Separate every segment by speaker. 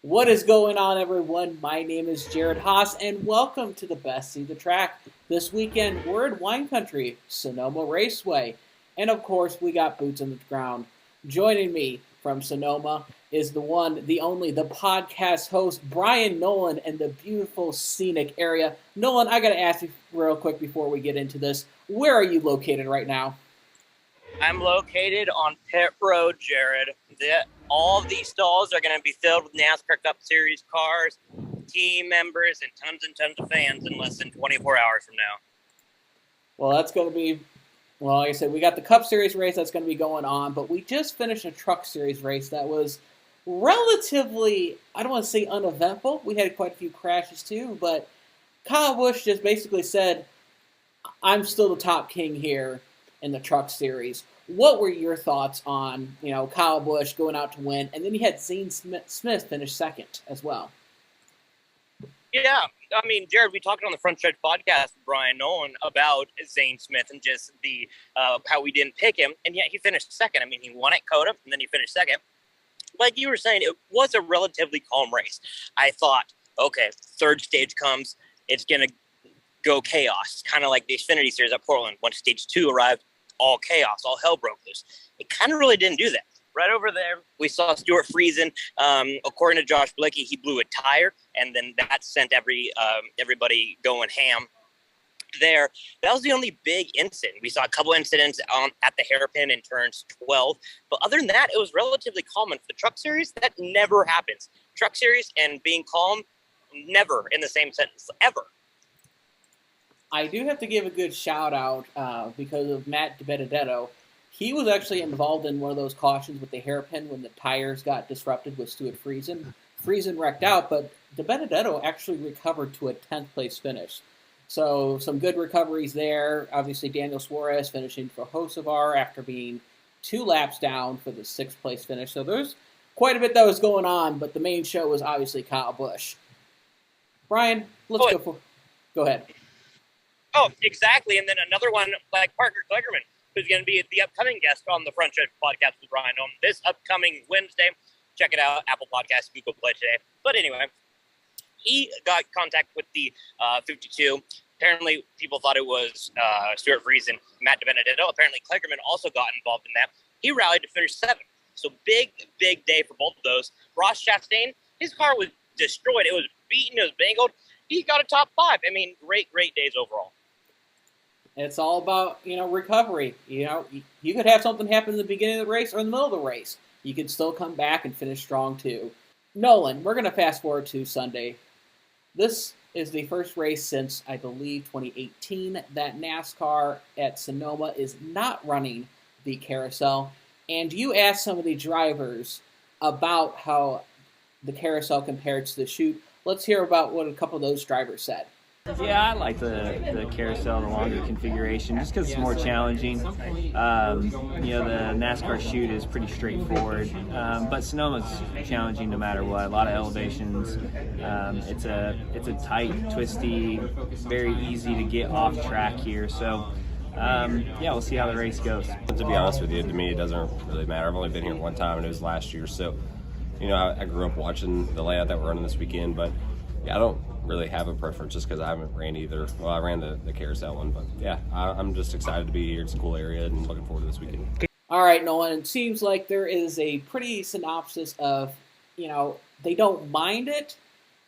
Speaker 1: What is going on, everyone? My name is Jared Haas, and welcome to the Best Seat the Track. This weekend, we're in wine country, Sonoma Raceway. And of course, we got boots on the ground. Joining me from Sonoma is the one, the only, the podcast host, Bryan Nolen, in the beautiful scenic area. Nolen, I got to ask you real quick before we get into this, where are you located right now?
Speaker 2: I'm located on pit road, Jared. All of these stalls are going to be filled with NASCAR Cup Series cars, team members, and tons of fans in less than 24 hours from now.
Speaker 1: Well, that's going to be, like I said, we got the Cup Series race that's going to be going on, but we just finished a Truck Series race that was relatively, I don't want to say uneventful. We had quite a few crashes too, but Kyle Busch just basically said, I'm still the top king here in the Truck Series. What were your thoughts on, Kyle Busch going out to win, and then you had Zane Smith finish second as well?
Speaker 2: Yeah, I mean, Jared, we talked on the Frontstretch podcast with Bryan Nolen about Zane Smith and just the how we didn't pick him, and yet he finished second. I mean, he won at COTA, and then he finished second. Like you were saying, it was a relatively calm race. I thought, okay, third stage comes, it's going to go chaos, kind of like the Xfinity Series at Portland. When stage 2 arrived, all chaos, all hell broke loose. It kind of really didn't do that. Right over there, we saw Stewart Friesen. According to Josh Blicky, he blew a tire, and then that sent everybody going ham there. That was the only big incident. We saw a couple incidents at the hairpin in turns 12, but other than that, it was relatively calm. And for the Truck Series, that never happens. Truck Series and being calm, never in the same sentence, ever.
Speaker 1: I do have to give a good shout out because of Matt DiBenedetto. He was actually involved in one of those cautions with the hairpin when the tires got disrupted with Stewart Friesen. Friesen wrecked out, but DiBenedetto actually recovered to a 10th place finish. So some good recoveries there. Obviously, Daniel Suarez finishing for Hocevar after being 2 laps down for the 6th place finish. So there's quite a bit that was going on, but the main show was obviously Kyle Busch. Bryan, go ahead.
Speaker 2: Oh, exactly. And then another one like Parker Kligerman, who's going to be the upcoming guest on the Frontstretch podcast with Bryan Nolen this upcoming Wednesday. Check it out, Apple Podcasts, Google Play today. But anyway, he got contact with the 52. Apparently, people thought it was Stewart Friesen, Matt DiBenedetto. Apparently, Kligerman also got involved in that. He rallied to finish 7th. So big day for both of those. Ross Chastain, his car was destroyed. It was beaten. It was bangled. He got a top 5. I mean, great days overall.
Speaker 1: It's all about, recovery. You could have something happen in the beginning of the race or in the middle of the race. You could still come back and finish strong too. Nolen, we're going to fast forward to Sunday. This is the first race since, I believe, 2018 that NASCAR at Sonoma is not running the Carousel. And you asked some of the drivers about how the Carousel compared to the Chute. Let's hear about what a couple of those drivers said.
Speaker 3: Yeah, I like the Carousel, the longer configuration, just because it's more challenging. The NASCAR Chute is pretty straightforward, but Sonoma's challenging no matter what. A lot of elevations. It's a tight, twisty, very easy to get off track here. So, we'll see how the race goes.
Speaker 4: To be honest with you, to me, it doesn't really matter. I've only been here one time, and it was last year. So, I grew up watching the layout that we're running this weekend, but I don't really have a preference just because I haven't ran either. Well, I ran the Carousel one, but I'm just excited to be here. It's a cool area and looking forward to this weekend.
Speaker 1: All right, Nolen, it seems like there is a pretty synopsis of, they don't mind it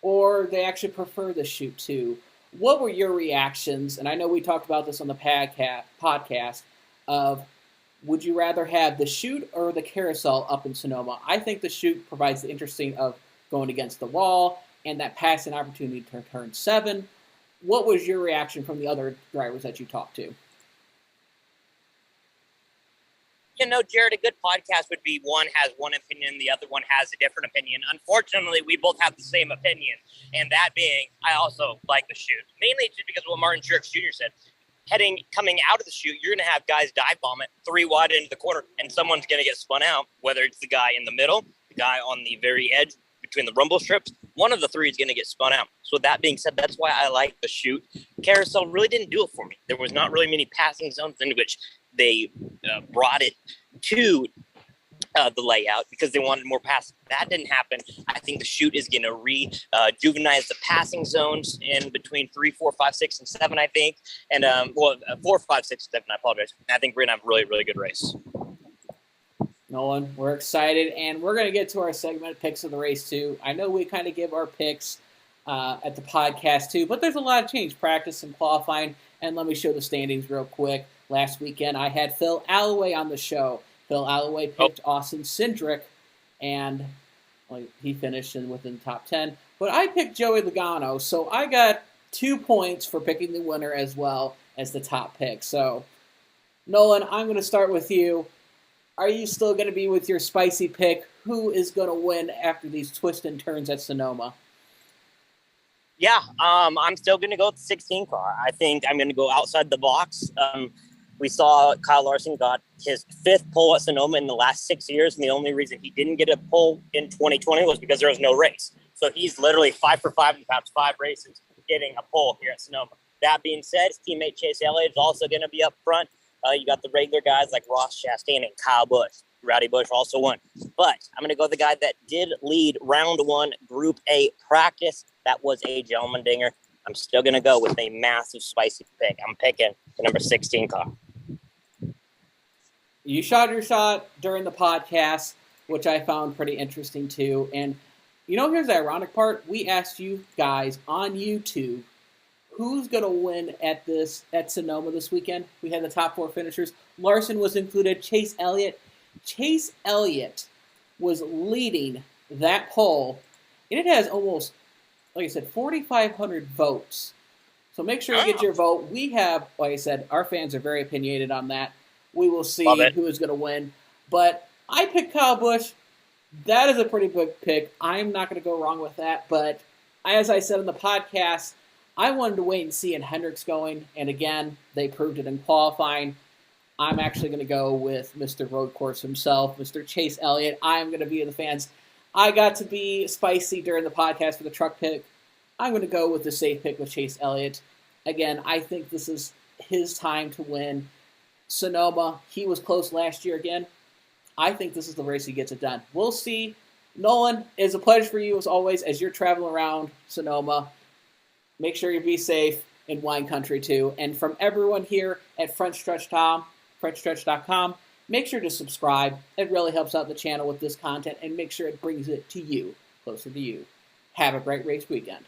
Speaker 1: or they actually prefer the Chute too. What were your reactions? And I know we talked about this on the podcast of, would you rather have the Chute or the Carousel up in Sonoma? I think the Chute provides the interesting of going against the wall and that passing opportunity to turn 7. What was your reaction from the other drivers that you talked to?
Speaker 2: Jared, a good podcast would be one has one opinion, the other one has a different opinion. Unfortunately, we both have the same opinion, and that being, I also like the Chute. Mainly just because of what Martin Truex Jr. said. Coming out of the Chute, you're going to have guys dive bomb it 3 wide into the corner, and someone's going to get spun out, whether it's the guy in the middle, the guy on the very edge between the rumble strips. One of the 3 is going to get spun out. So with that being said, that's why I like the Chute. Carousel really didn't do it for me. There was not really many passing zones in which they brought it to the layout because they wanted more passing. That didn't happen. I think the Chute is going to rejuvenize the passing zones in between 3, 4, 5, 6, and 7, I think. And 4, 5, 6, 7, I apologize. I think we're going to have a really, really good race.
Speaker 1: Nolen, we're excited, and we're going to get to our segment picks of the race too. I know we kind of give our picks at the podcast too, but there's a lot of change, practice and qualifying. And let me show the standings real quick. Last weekend, I had Phil Alloway on the show. Phil Alloway picked Austin Cindric, and he finished within the top 10. But I picked Joey Logano, so I got 2 points for picking the winner as well as the top pick. So, Nolen, I'm going to start with you. Are you still going to be with your spicy pick? Who is going to win after these twists and turns at Sonoma?
Speaker 2: Yeah, I'm still going to go with the 16 car. I think I'm going to go outside the box. We saw Kyle Larson got his 5th pole at Sonoma in the last 6 years, and the only reason he didn't get a pole in 2020 was because there was no race. So he's literally 5 for 5 in the past 5 races getting a pole here at Sonoma. That being said, his teammate Chase Elliott is also going to be up front. You got the regular guys like Ross Chastain and Kyle Busch. Rowdy Busch also won. But I'm going to go with the guy that did lead round 1 Group A practice. That was a gentleman dinger. I'm still going to go with a massive spicy pick. I'm picking the number 16 car.
Speaker 1: You shot your shot during the podcast, which I found pretty interesting too. And here's the ironic part. We asked you guys on YouTube who's going to win at Sonoma this weekend. We had the top 4 finishers. Larson was included. Chase Elliott. Chase Elliott was leading that poll, and it has almost, like I said, 4,500 votes. So make sure you get your vote. We have, like I said, our fans are very opinionated on that. We will see who is going to win. But I picked Kyle Busch. That is a pretty big pick. I'm not going to go wrong with that. But as I said in the podcast, I wanted to wait and see in Hendrick's going. And again, they proved it in qualifying. I'm actually going to go with Mr. Road Course himself, Mr. Chase Elliott. I'm going to be the fans. I got to be spicy during the podcast for the truck pick. I'm going to go with the safe pick with Chase Elliott. Again, I think this is his time to win. Sonoma, he was close last year again. I think this is the race he gets it done. We'll see. Nolen, it's a pleasure for you as always as you're traveling around Sonoma. Make sure you be safe in wine country too. And from everyone here at Frontstretch.com, make sure to subscribe. It really helps out the channel with this content, and make sure it brings it to you, closer to you. Have a great race weekend.